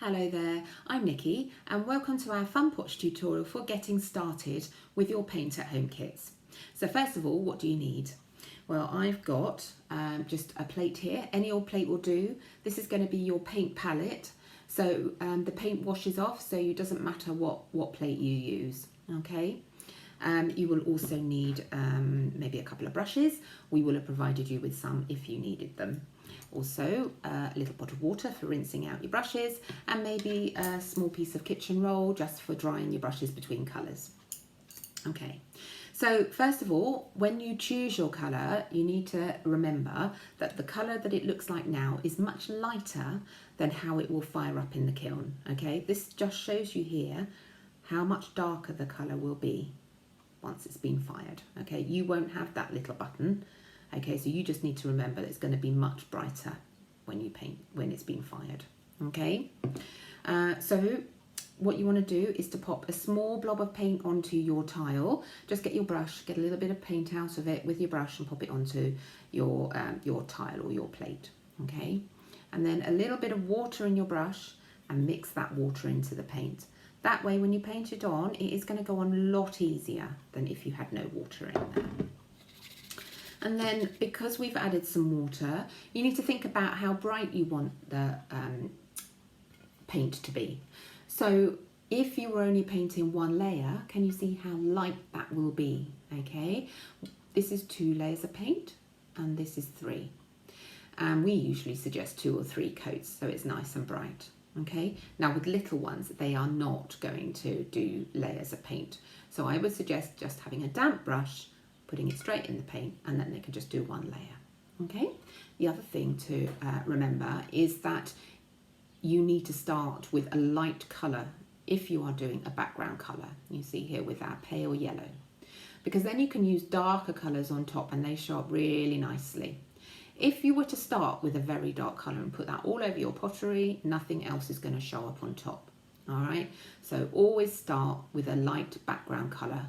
Hello there, I'm Nikki and welcome to our Fun Potch tutorial for getting started with your paint at home kits. So first of all, what do you need? Well, I've got just a plate here, any old plate will do. This is going to be your paint palette, so the paint washes off, so it doesn't matter what plate you use, okay? You will also need maybe a couple of brushes. We will have provided you with some if you needed them. Also a little pot of water for rinsing out your brushes, and maybe a small piece of kitchen roll just for drying your brushes between colours. Okay, so first of all, when you choose your colour, you need to remember that the colour that it looks like now is much lighter than how it will fire up in the kiln. Okay, this just shows you here how much darker the colour will be once it's been fired. Okay, you won't have that little button. Okay, so you just need to remember that it's going to be much brighter when you paint, when it's been fired. Okay, so what you want to do is to pop a small blob of paint onto your tile. Just get your brush, get a little bit of paint out of it with your brush and pop it onto your tile or your plate. Okay, and then a little bit of water in your brush and mix that water into the paint. That way when you paint it on, it is going to go on a lot easier than if you had no water in there. And then because we've added some water, you need to think about how bright you want the paint to be. So if you were only painting one layer, can you see how light that will be? Okay, this is 2 layers of paint and this is 3. And we usually suggest 2 or 3 coats so it's nice and bright. Okay, now with little ones, they are not going to do layers of paint. So I would suggest just having a damp brush, putting it straight in the paint, and then they can just do 1 layer. Okay, the other thing to remember is that you need to start with a light colour if you are doing a background colour. You see here with our pale yellow, because then you can use darker colours on top and they show up really nicely. If you were to start with a very dark colour and put that all over your pottery, nothing else is going to show up on top. All right, so always start with a light background colour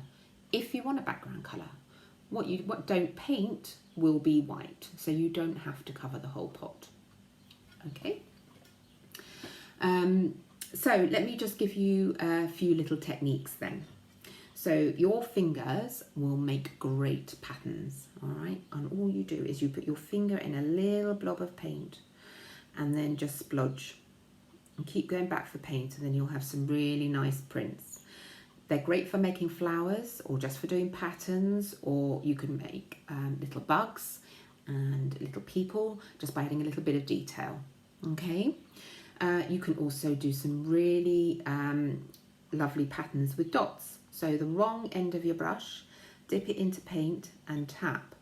if you want a background colour. What don't paint will be white, so you don't have to cover the whole pot. Okay. So let me just give you a few little techniques then. So your fingers will make great patterns, all right? And all you do is you put your finger in a little blob of paint and then just splodge and keep going back for paint, and then you'll have some really nice prints. They're great for making flowers or just for doing patterns, or you can make little bugs and little people just by adding a little bit of detail, okay? You can also do some really lovely patterns with dots. So the wrong end of your brush, dip it into paint and tap.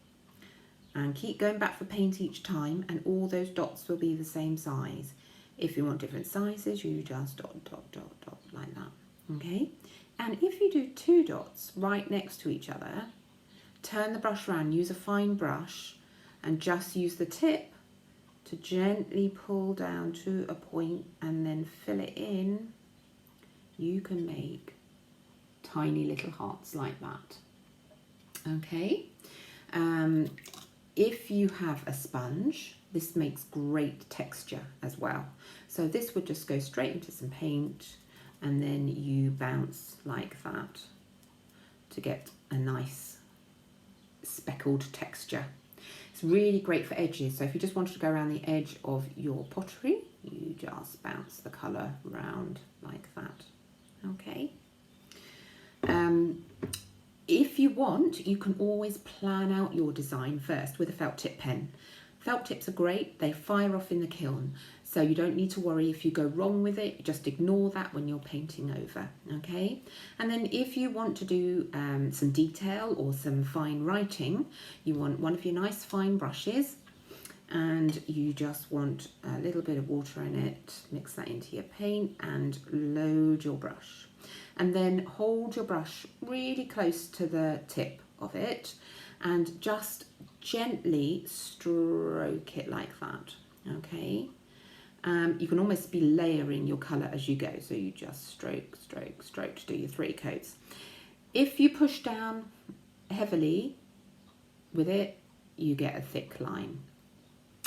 And keep going back for paint each time, and all those dots will be the same size. If you want different sizes, you just dot, dot, dot, dot, like that, okay? And if you do 2 dots right next to each other, turn the brush around, use a fine brush, and just use the tip to gently pull down to a point and then fill it in. You can make tiny little hearts like that. Okay. If you have a sponge, this makes great texture as well. So this would just go straight into some paint, and then you bounce like that to get a nice speckled texture. It's really great for edges, so if you just wanted to go around the edge of your pottery, you just bounce the colour around like that. Okay. If you want, you can always plan out your design first with a felt tip pen. Felt tips are great, they fire off in the kiln, so you don't need to worry if you go wrong with it, just ignore that when you're painting over, okay? And then if you want to do some detail or some fine writing, you want one of your nice fine brushes, and you just want a little bit of water in it, mix that into your paint and load your brush. And then hold your brush really close to the tip of it and just gently stroke it like that, okay? You can almost be layering your colour as you go, so you just stroke, stroke, stroke to do your 3 coats. If you push down heavily with it, you get a thick line,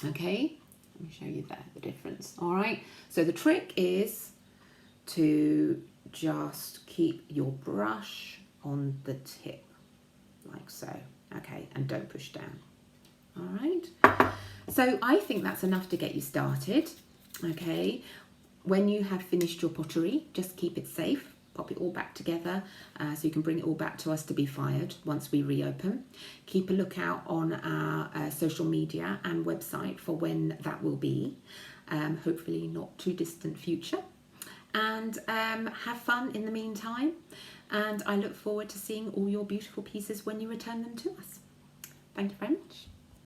okay? Let me show you there, the difference. All right, so the trick is to just keep your brush on the tip, like so. Okay, and don't push down. All right, so I think that's enough to get you started. Okay, when you have finished your pottery, just keep it safe, pop it all back together so you can bring it all back to us to be fired once we reopen. Keep a lookout on our social media and website for when that will be, hopefully not too distant future. And have fun in the meantime, and I look forward to seeing all your beautiful pieces when you return them to us. Thank you very much.